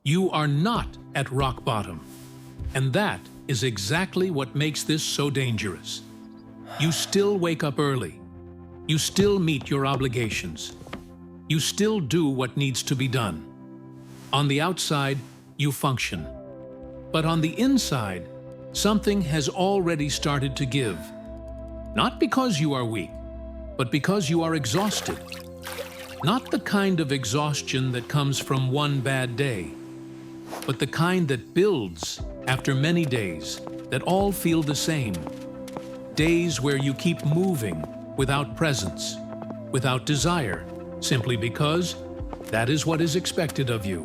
You are not at rock bottom. And that is exactly what makes this so dangerous. You still wake up early. You still meet your obligations. You still do what needs to be done. On the outside, you function. But on the inside, something has already started to give. Not because you are weak, but because you are exhausted. Not the kind of exhaustion that comes from one bad day, but the kind that builds after many days that all feel the same. Days where you keep moving without presence, without desire, simply because that is what is expected of you.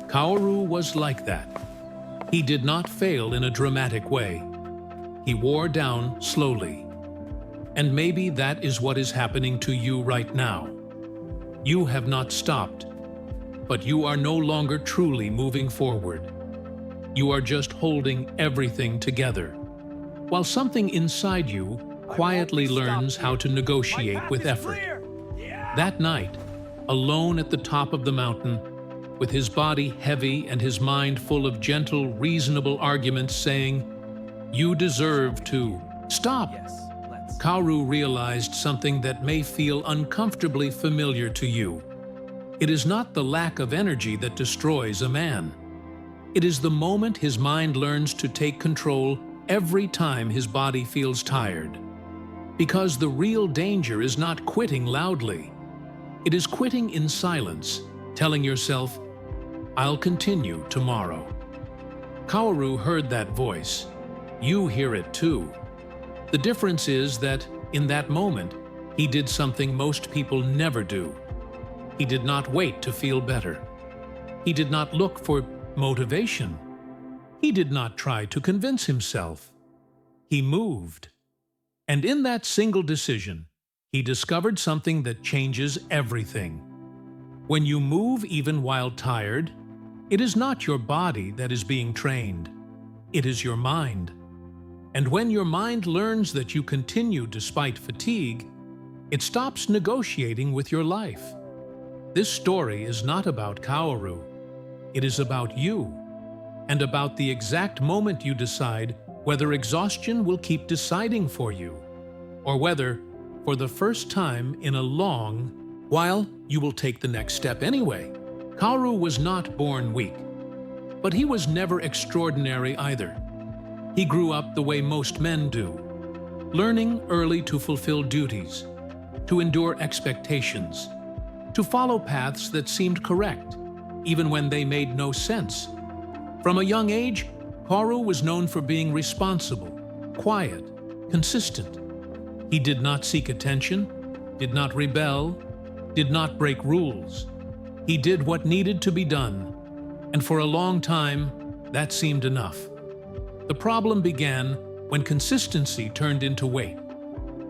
Kaoru was like that. He did not fail in a dramatic way. He wore down slowly. And maybe that is what is happening to you right now. You have not stopped, but you are no longer truly moving forward. You are just holding everything together, while something inside you quietly learns how to negotiate with effort. That night, alone at the top of the mountain, with his body heavy and his mind full of gentle, reasonable arguments saying, "You deserve to stop," Kaoru realized something that may feel uncomfortably familiar to you. It is not the lack of energy that destroys a man. It is the moment his mind learns to take control every time his body feels tired. Because the real danger is not quitting loudly. It is quitting in silence, telling yourself, "I'll continue tomorrow." Kaoru heard that voice. You hear it too. The difference is that, in that moment, he did something most people never do. He did not wait to feel better. He did not look for motivation. He did not try to convince himself. He moved. And in that single decision, he discovered something that changes everything. When you move even while tired, it is not your body that is being trained. It is your mind. And when your mind learns that you continue despite fatigue, it stops negotiating with your life. This story is not about Kaoru. It is about you, and about the exact moment you decide whether exhaustion will keep deciding for you, or whether, for the first time in a long while, you will take the next step anyway. Kaoru was not born weak, but he was never extraordinary either. He grew up the way most men do, learning early to fulfill duties, to endure expectations, to follow paths that seemed correct, even when they made no sense. From a young age, Kaoru was known for being responsible, quiet, consistent. He did not seek attention, did not rebel, did not break rules. He did what needed to be done, and for a long time, that seemed enough. The problem began when consistency turned into weight.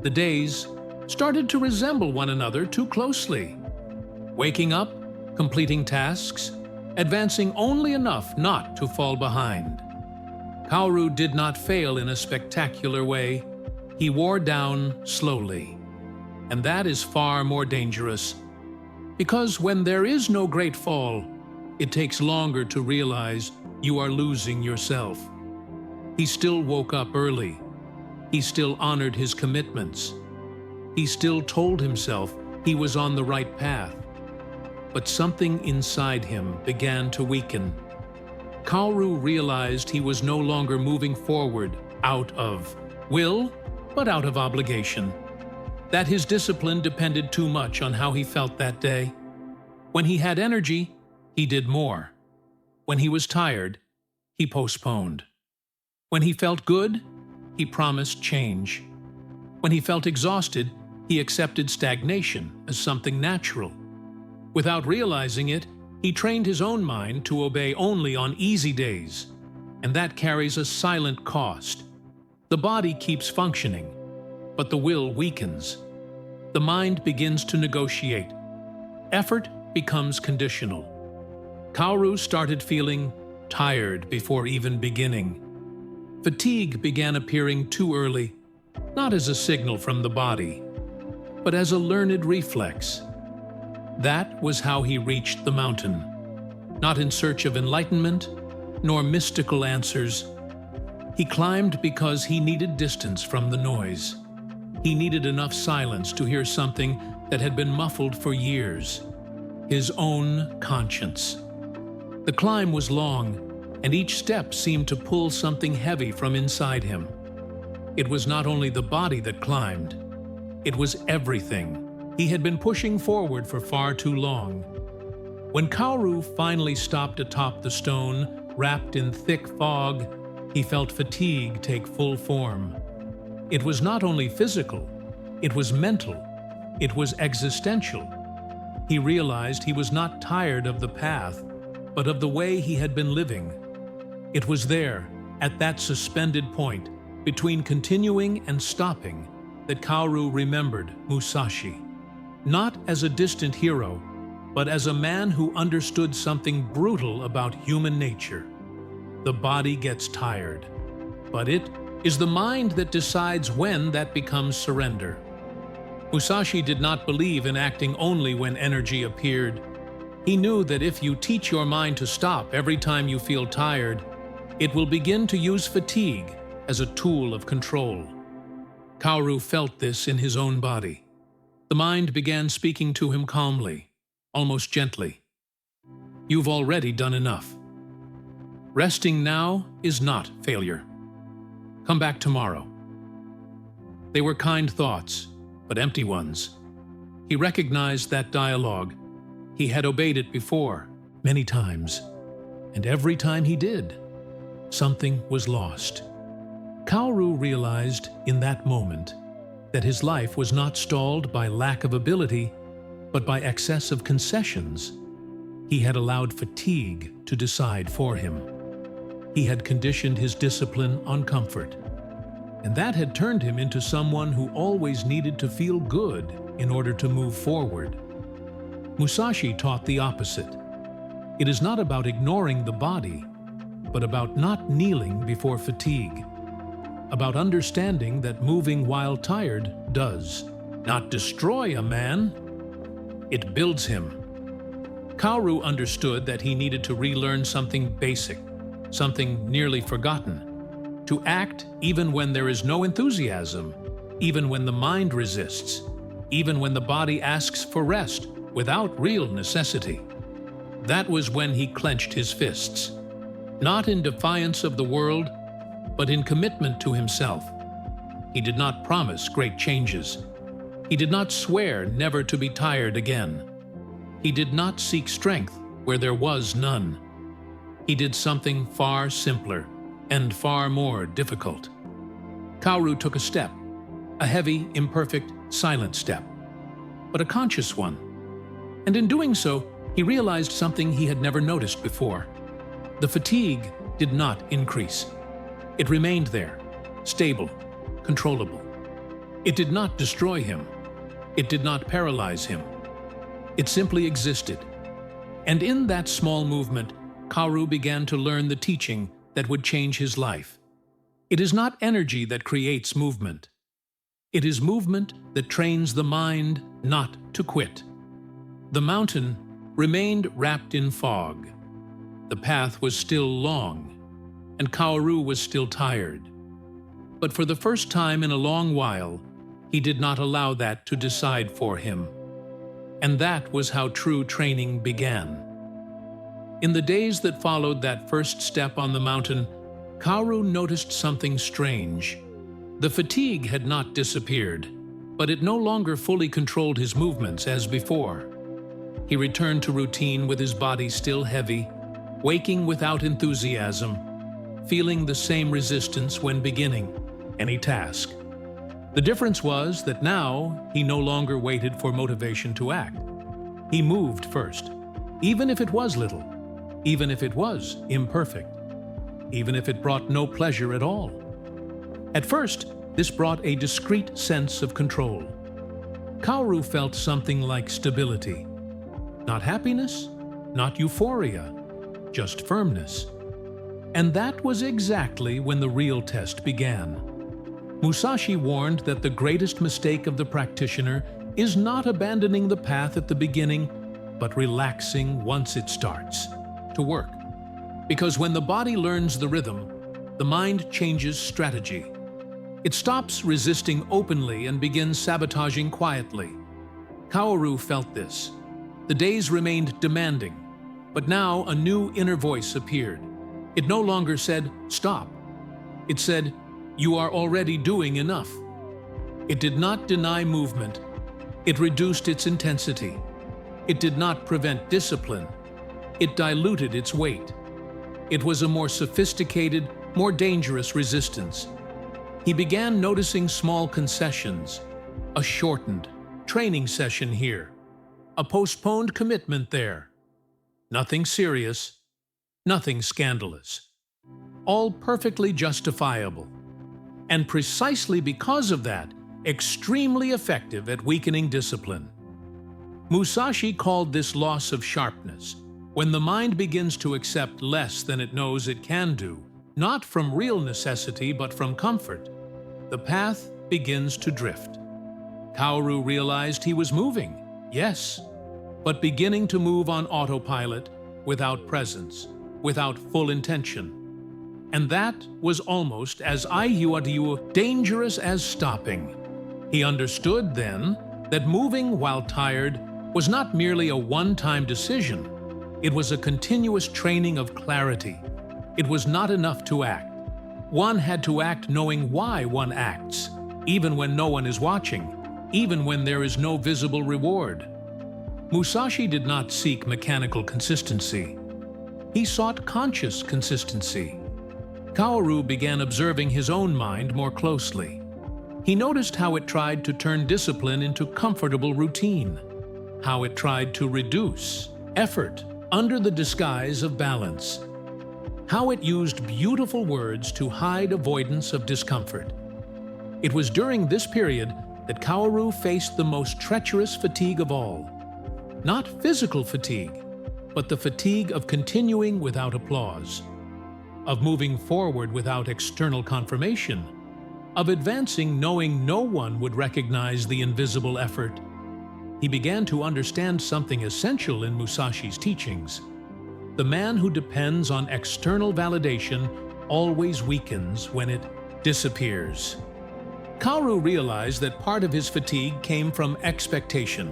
The days started to resemble one another too closely. Waking up, completing tasks, advancing only enough not to fall behind. Kaoru did not fail in a spectacular way. He wore down slowly. And that is far more dangerous, because when there is no great fall, it takes longer to realize you are losing yourself. He still woke up early. He still honored his commitments. He still told himself he was on the right path. But something inside him began to weaken. Kaoru realized he was no longer moving forward out of will, but out of obligation. That his discipline depended too much on how he felt that day. When he had energy, he did more. When he was tired, he postponed. When he felt good, he promised change. When he felt exhausted, he accepted stagnation as something natural. Without realizing it, he trained his own mind to obey only on easy days, and that carries a silent cost. The body keeps functioning, but the will weakens. The mind begins to negotiate. Effort becomes conditional. Kaoru started feeling tired before even beginning. Fatigue began appearing too early, not as a signal from the body, but as a learned reflex. That was how he reached the mountain. not in search of enlightenment, nor mystical answers. He climbed because he needed distance from the noise. He needed enough silence to hear something that had been muffled for years: his own conscience. The climb was long, and each step seemed to pull something heavy from inside him. It was not only the body that climbed, it was everything. He had been pushing forward for far too long. When Kaoru finally stopped atop the stone, wrapped in thick fog, he felt fatigue take full form. It was not only physical, it was mental, it was existential. He realized he was not tired of the path, but of the way he had been living. It was there, at that suspended point, between continuing and stopping, that Kaoru remembered Musashi. Not as a distant hero, but as a man who understood something brutal about human nature. The body gets tired, but it is the mind that decides when that becomes surrender. Musashi did not believe in acting only when energy appeared. He knew that if you teach your mind to stop every time you feel tired, it will begin to use fatigue as a tool of control. Kaoru felt this in his own body. The mind began speaking to him calmly, almost gently. You've already done enough. Resting now is not failure. Come back tomorrow. They were kind thoughts, but empty ones. He recognized that dialogue. He had obeyed it before, many times, and every time he did, something was lost. Kaoru realized in that moment that his life was not stalled by lack of ability, but by excess of concessions. He had allowed fatigue to decide for him. He had conditioned his discipline on comfort, and that had turned him into someone who always needed to feel good in order to move forward. Musashi taught the opposite. It is not about ignoring the body, but about not kneeling before fatigue. About understanding that moving while tired does not destroy a man, it builds him. Kaoru understood that he needed to relearn something basic, something nearly forgotten. To act even when there is no enthusiasm, even when the mind resists, even when the body asks for rest without real necessity. That was when he clenched his fists, not in defiance of the world, but in commitment to himself. He did not promise great changes. He did not swear never to be tired again. He did not seek strength where there was none. He did something far simpler and far more difficult. Kaoru took a step, a heavy, imperfect, silent step, but a conscious one. And in doing so, he realized something he had never noticed before. The fatigue did not increase. It remained there, stable, controllable. It did not destroy him. It did not paralyze him. It simply existed. And in that small movement, Kaoru began to learn the teaching that would change his life. It is not energy that creates movement. It is movement that trains the mind not to quit. The mountain remained wrapped in fog. The path was still long, and Kaoru was still tired. But for the first time in a long while, he did not allow that to decide for him. And that was how true training began. In the days that followed that first step on the mountain, Kaoru noticed something strange. The fatigue had not disappeared, but it no longer fully controlled his movements as before. He returned to routine with his body still heavy, waking without enthusiasm, feeling the same resistance when beginning any task. The difference was that now he no longer waited for motivation to act. He moved first, even if it was little, even if it was imperfect, even if it brought no pleasure at all. At first, this brought a discreet sense of control. Kaoru felt something like stability. Not happiness, not euphoria, just firmness. And that was exactly when the real test began. Musashi warned that the greatest mistake of the practitioner is not abandoning the path at the beginning, but relaxing once it starts. to work. Because when the body learns the rhythm, the mind changes strategy. It stops resisting openly and begins sabotaging quietly. Kaoru felt this. The days remained demanding, but now a new inner voice appeared. It no longer said, "Stop." It said, "You are already doing enough." It did not deny movement. It reduced its intensity. It did not prevent discipline. It diluted its weight. It was a more sophisticated, more dangerous resistance. He began noticing small concessions, a shortened training session here, a postponed commitment there. Nothing serious, nothing scandalous. All perfectly justifiable. And precisely because of that, extremely effective at weakening discipline. Musashi called this loss of sharpness, when the mind begins to accept less than it knows it can do, not from real necessity but from comfort. The path begins to drift. Kaoru realized he was moving, yes, but beginning to move on autopilot, without presence, without full intention. And that was almost as dangerous as stopping. He understood then that moving while tired was not merely a one-time decision. It was a continuous training of clarity. It was not enough to act. One had to act knowing why one acts, even when no one is watching, even when there is no visible reward. Musashi did not seek mechanical consistency. He sought conscious consistency. Kaoru began observing his own mind more closely. He noticed how it tried to turn discipline into comfortable routine, how it tried to reduce effort under the disguise of balance, how it used beautiful words to hide avoidance of discomfort. It was during this period that Kaoru faced the most treacherous fatigue of all. Not physical fatigue, but the fatigue of continuing without applause, of moving forward without external confirmation, of advancing knowing no one would recognize the invisible effort. He began to understand something essential in Musashi's teachings. The man who depends on external validation always weakens when it disappears. Kaoru realized that part of his fatigue came from expectation,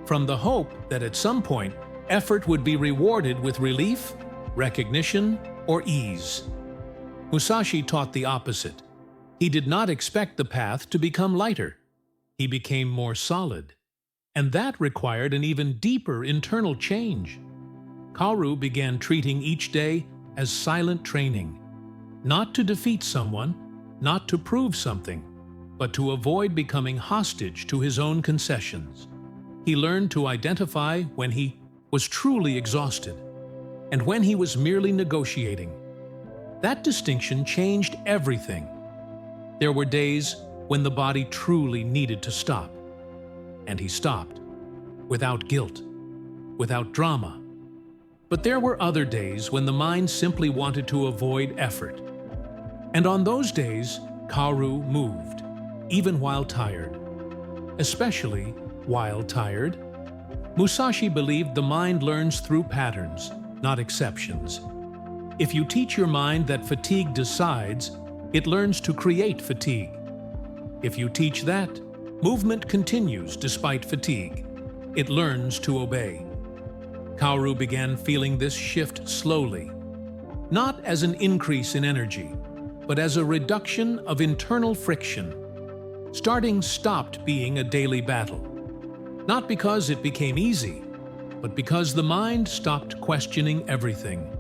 from the hope that at some point effort would be rewarded with relief, recognition, or ease. Musashi taught the opposite. He did not expect the path to become lighter. He became more solid. And that required an even deeper internal change. Kaoru began treating each day as silent training, not to defeat someone, not to prove something, but to avoid becoming hostage to his own concessions. He learned to identify when he was truly exhausted and when he was merely negotiating. That distinction changed everything. There were days when the body truly needed to stop, and he stopped, without guilt, without drama. But there were other days when the mind simply wanted to avoid effort. And on those days, Kaoru moved, even while tired. Especially while tired. Musashi believed the mind learns through patterns, not exceptions. If you teach your mind that fatigue decides, it learns to create fatigue. If you teach that, movement continues despite fatigue. It learns to obey. Kaoru began feeling this shift slowly, not as an increase in energy, but as a reduction of internal friction. Starting stopped being a daily battle, not because it became easy, but because the mind stopped questioning everything.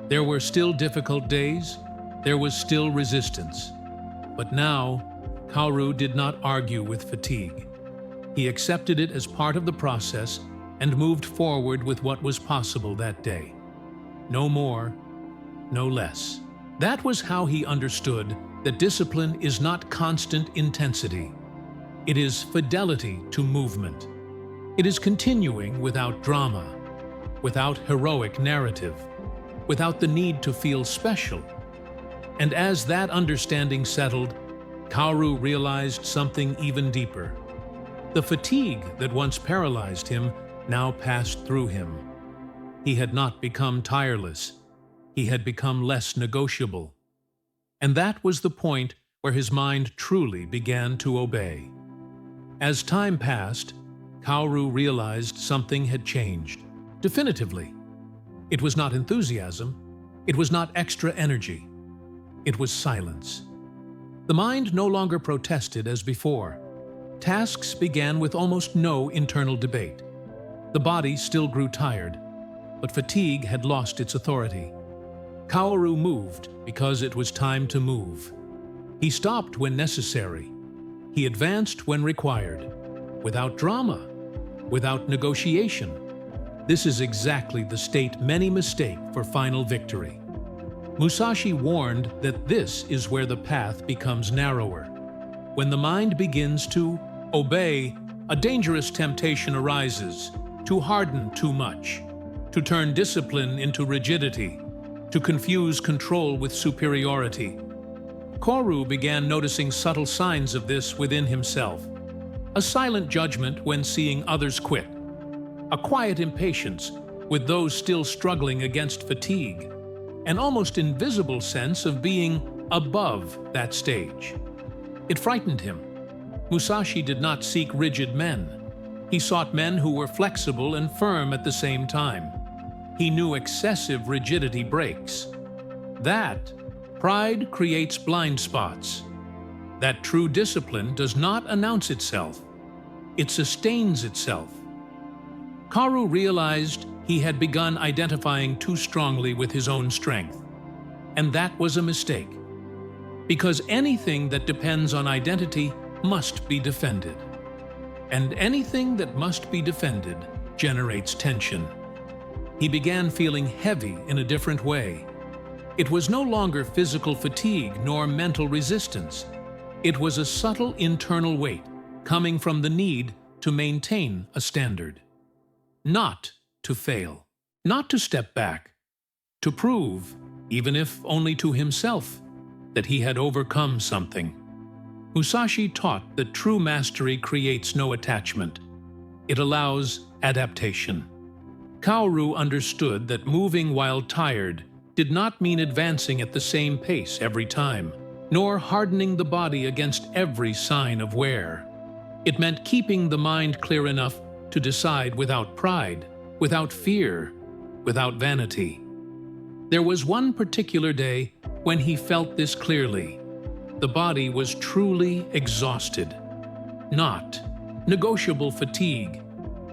There were still difficult days, there was still resistance, but now Kaoru did not argue with fatigue. He accepted it as part of the process and moved forward with what was possible that day. No more, no less. That was how he understood that discipline is not constant intensity. It is fidelity to movement. It is continuing without drama, without heroic narrative, without the need to feel special. And as that understanding settled, Kaoru realized something even deeper. The fatigue that once paralyzed him now passed through him. He had not become tireless. He had become less negotiable. And that was the point where his mind truly began to obey. As time passed, Kaoru realized something had changed, definitively. It was not enthusiasm. It was not extra energy. It was silence. The mind no longer protested as before. Tasks began with almost no internal debate. The body still grew tired, but fatigue had lost its authority. Kaoru moved because it was time to move. He stopped when necessary. He advanced when required, without drama, without negotiation. This is exactly the state many mistake for final victory. Musashi warned that this is where the path becomes narrower. When the mind begins to obey, a dangerous temptation arises to harden too much, to turn discipline into rigidity, to confuse control with superiority. Kaoru began noticing subtle signs of this within himself. A silent judgment when seeing others quit. A quiet impatience with those still struggling against fatigue. An almost invisible sense of being above that stage. It frightened him. Musashi did not seek rigid men. He sought men who were flexible and firm at the same time. He knew excessive rigidity breaks. That pride creates blind spots. That true discipline does not announce itself. It sustains itself. Kaoru realized he had begun identifying too strongly with his own strength. And that was a mistake. Because anything that depends on identity must be defended. And anything that must be defended generates tension. He began feeling heavy in a different way. It was no longer physical fatigue nor mental resistance. It was a subtle internal weight coming from the need to maintain a standard. Not to fail, not to step back, to prove, even if only to himself, that he had overcome something. Musashi taught that true mastery creates no attachment. It allows adaptation. Kaoru understood that moving while tired did not mean advancing at the same pace every time, nor hardening the body against every sign of wear. It meant keeping the mind clear enough to decide without pride, without fear, without vanity. There was one particular day when he felt this clearly. The body was truly exhausted. Not negotiable fatigue,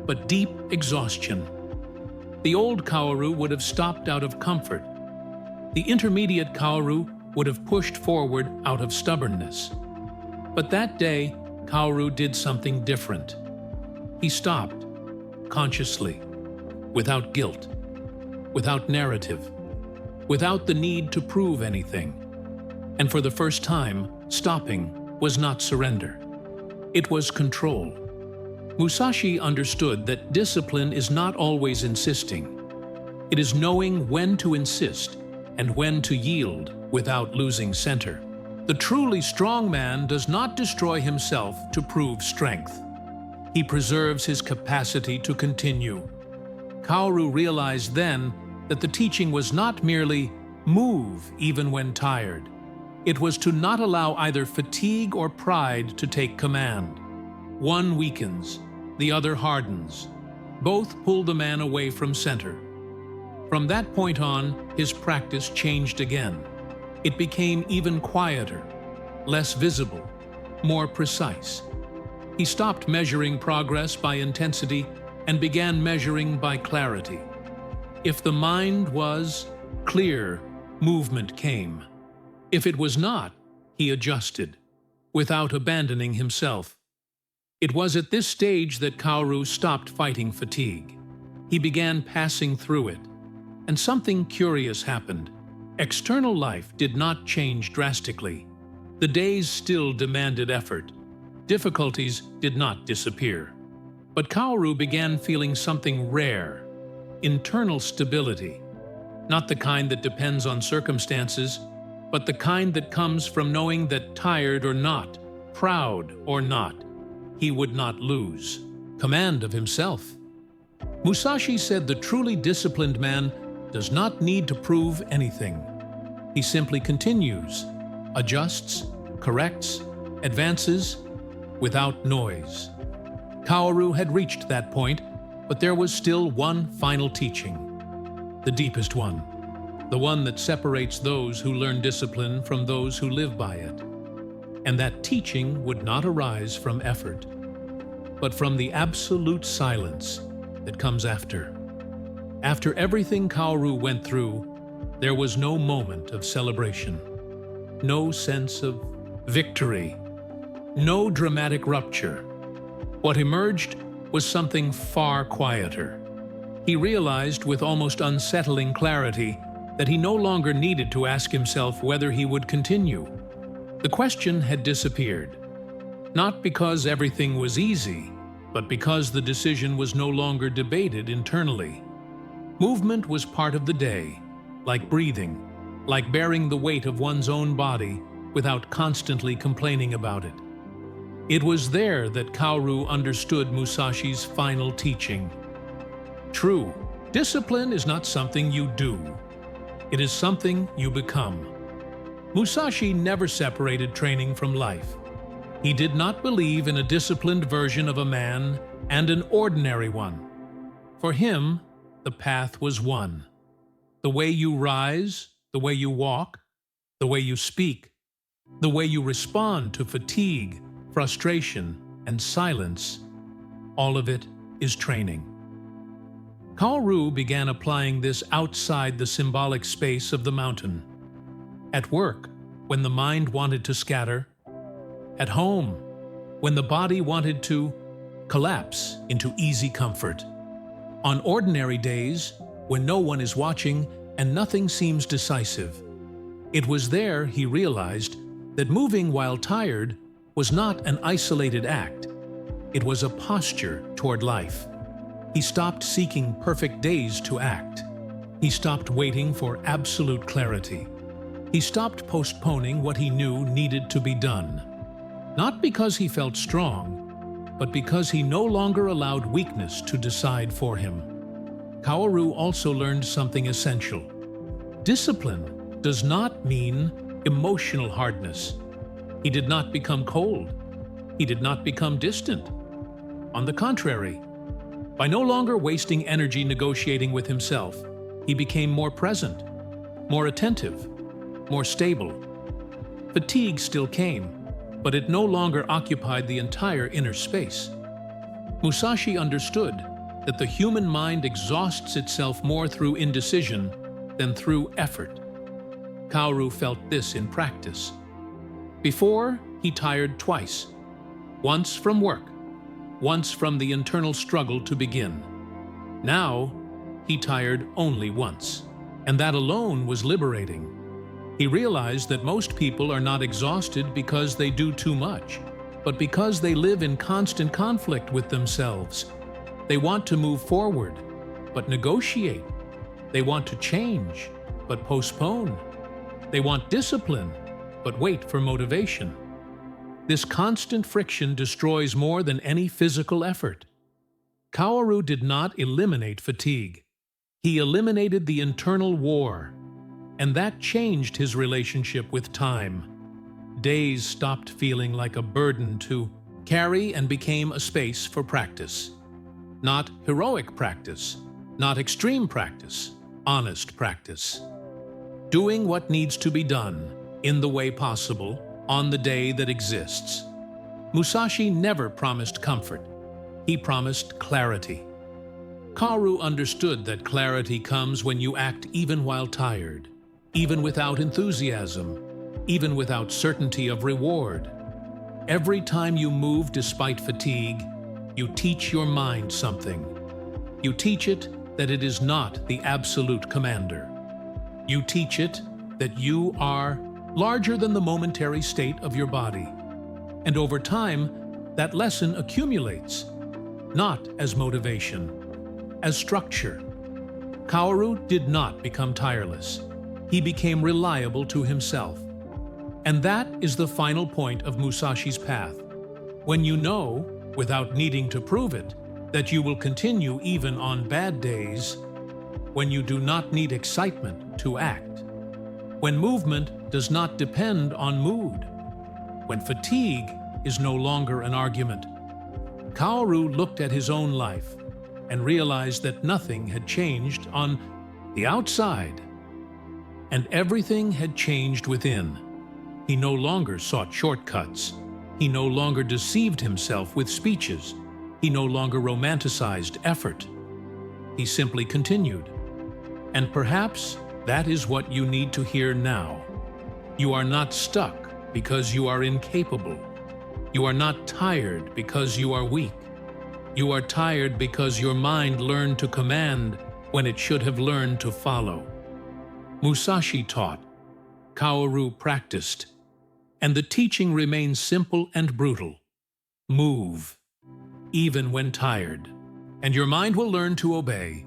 but deep exhaustion. The old Kaoru would have stopped out of comfort. The intermediate Kaoru would have pushed forward out of stubbornness. But that day, Kaoru did something different. He stopped, consciously, without guilt, without narrative, without the need to prove anything. And for the first time, stopping was not surrender. It was control. Musashi understood that discipline is not always insisting. It is knowing when to insist and when to yield without losing center. The truly strong man does not destroy himself to prove strength. He preserves his capacity to continue. Kaoru realized then that the teaching was not merely move even when tired. It was to not allow either fatigue or pride to take command. One weakens, the other hardens. Both pull the man away from center. From that point on, his practice changed again. It became even quieter, less visible, more precise. He stopped measuring progress by intensity and began measuring by clarity. If the mind was clear, movement came. If it was not, he adjusted, without abandoning himself. It was at this stage that Kaoru stopped fighting fatigue. He began passing through it, and something curious happened. External life did not change drastically. The days still demanded effort. Difficulties did not disappear. But Kaoru began feeling something rare, internal stability. Not the kind that depends on circumstances, but the kind that comes from knowing that tired or not, proud or not, he would not lose command of himself. Musashi said the truly disciplined man does not need to prove anything. He simply continues, adjusts, corrects, advances, without noise. Kaoru had reached that point, but there was still one final teaching, the deepest one, the one that separates those who learn discipline from those who live by it. And that teaching would not arise from effort, but from the absolute silence that comes after. After everything Kaoru went through, there was no moment of celebration, no sense of victory, no dramatic rupture. What emerged was something far quieter. He realized with almost unsettling clarity that he no longer needed to ask himself whether he would continue. The question had disappeared, not because everything was easy, but because the decision was no longer debated internally. Movement was part of the day, like breathing, like bearing the weight of one's own body without constantly complaining about it. It was there that Kaoru understood Musashi's final teaching. True, discipline is not something you do. It is something you become. Musashi never separated training from life. He did not believe in a disciplined version of a man and an ordinary one. For him, the path was one. The way you rise, the way you walk, the way you speak, the way you respond to fatigue, frustration, and silence, all of it is training. Kaoru began applying this outside the symbolic space of the mountain. At work, when the mind wanted to scatter. At home, when the body wanted to collapse into easy comfort. On ordinary days, when no one is watching and nothing seems decisive. It was there he realized that moving while tired was not an isolated act. It was a posture toward life. He stopped seeking perfect days to act. He stopped waiting for absolute clarity. He stopped postponing what he knew needed to be done. Not because he felt strong, but because he no longer allowed weakness to decide for him. Kaoru also learned something essential. Discipline does not mean emotional hardness. He did not become cold. He did not become distant. On the contrary, by no longer wasting energy negotiating with himself, he became more present, more attentive, more stable. Fatigue still came, but it no longer occupied the entire inner space. Musashi understood that the human mind exhausts itself more through indecision than through effort. Kaoru felt this in practice. Before, he tired twice, once from work, once from the internal struggle to begin. Now, he tired only once, and that alone was liberating. He realized that most people are not exhausted because they do too much, but because they live in constant conflict with themselves. They want to move forward, but negotiate. They want to change, but postpone. They want discipline, but wait for motivation. This constant friction destroys more than any physical effort. Kaoru did not eliminate fatigue. He eliminated the internal war, and that changed his relationship with time. Days stopped feeling like a burden to carry and became a space for practice. Not heroic practice, not extreme practice, honest practice. Doing what needs to be done, in the way possible, on the day that exists. Musashi never promised comfort. He promised clarity. Kaoru understood that clarity comes when you act even while tired, even without enthusiasm, even without certainty of reward. Every time you move despite fatigue, you teach your mind something. You teach it that it is not the absolute commander. You teach it that you are larger than the momentary state of your body. And over time, that lesson accumulates, not as motivation, as structure. Kaoru did not become tireless. He became reliable to himself. And that is the final point of Musashi's path. When you know, without needing to prove it, that you will continue even on bad days when you do not need excitement to act, when movement does not depend on mood, when fatigue is no longer an argument. Kaoru looked at his own life and realized that nothing had changed on the outside, and everything had changed within. He no longer sought shortcuts. He no longer deceived himself with speeches. He no longer romanticized effort. He simply continued. And perhaps that is what you need to hear now. You are not stuck because you are incapable. You are not tired because you are weak. You are tired because your mind learned to command when it should have learned to follow. Musashi taught, Kaoru practiced, and the teaching remains simple and brutal. Move, even when tired, and your mind will learn to obey.